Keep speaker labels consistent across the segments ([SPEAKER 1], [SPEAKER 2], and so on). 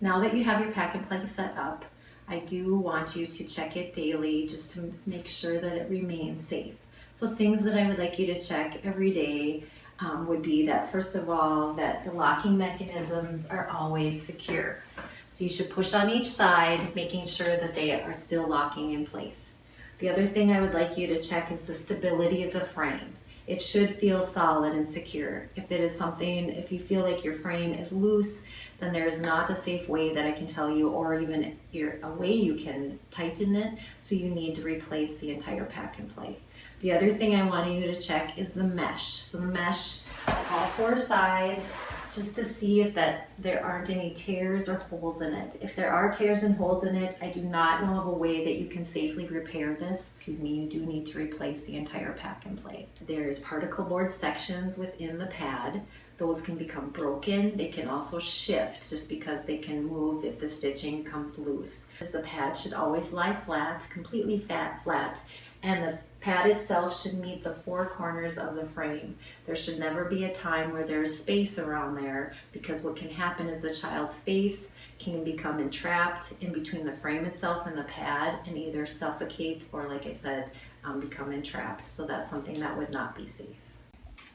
[SPEAKER 1] Now that you have your pack and play set up, I do want you to check it daily just to make sure that it remains safe. So things that I would like you to check every day would be that, first of all, that the locking mechanisms are always secure. So you should push on each side, making sure that they are still locking in place. The other thing I would like you to check is the stability of the frame. It should feel solid and secure. If you feel like your frame is loose, then there is not a safe way that I can tell you, or even a way you can tighten it, so you need to replace the entire pack and play. The other thing I want you to check is the mesh. So the mesh, all four sides, just to see if there aren't any tears or holes in it. If there are tears and holes in it, I do not know of a way that you can safely repair this. You do need to replace the entire pack and play. There's particle board sections within the pad. Those can become broken. They can also shift just because they can move if the stitching comes loose. The pad should always lie flat, completely flat, and the pad itself should meet the four corners of the frame. There should never be a time where there's space around there, because what can happen is the child's face can become entrapped in between the frame itself and the pad and either suffocate or, like I said, become entrapped. So that's something that would not be safe.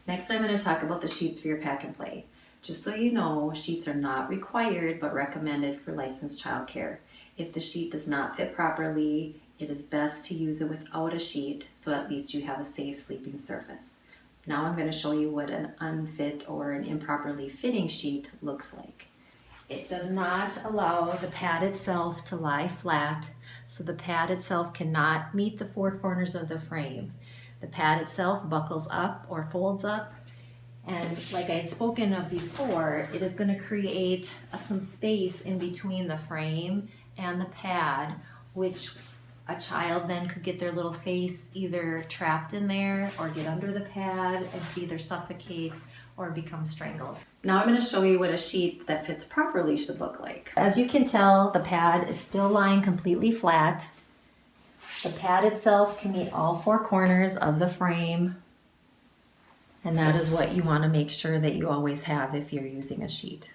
[SPEAKER 1] Next, I'm going to talk about the sheets for your pack and play. Just so you know, sheets are not required but recommended for licensed childcare. If the sheet does not fit properly, it is best to use it without a sheet, so at least you have a safe sleeping surface. Now I'm going to show you what an unfit or an improperly fitting sheet looks like. It does not allow the pad itself to lie flat, so the pad itself cannot meet the four corners of the frame. The pad itself buckles up or folds up, and like I had spoken of before, it is going to create some space in between the frame and the pad, which a child then could get their little face either trapped in there or get under the pad and either suffocate or become strangled. Now I'm going to show you what a sheet that fits properly should look like. As you can tell, the pad is still lying completely flat. The pad itself can meet all four corners of the frame, and that is what you want to make sure that you always have if you're using a sheet.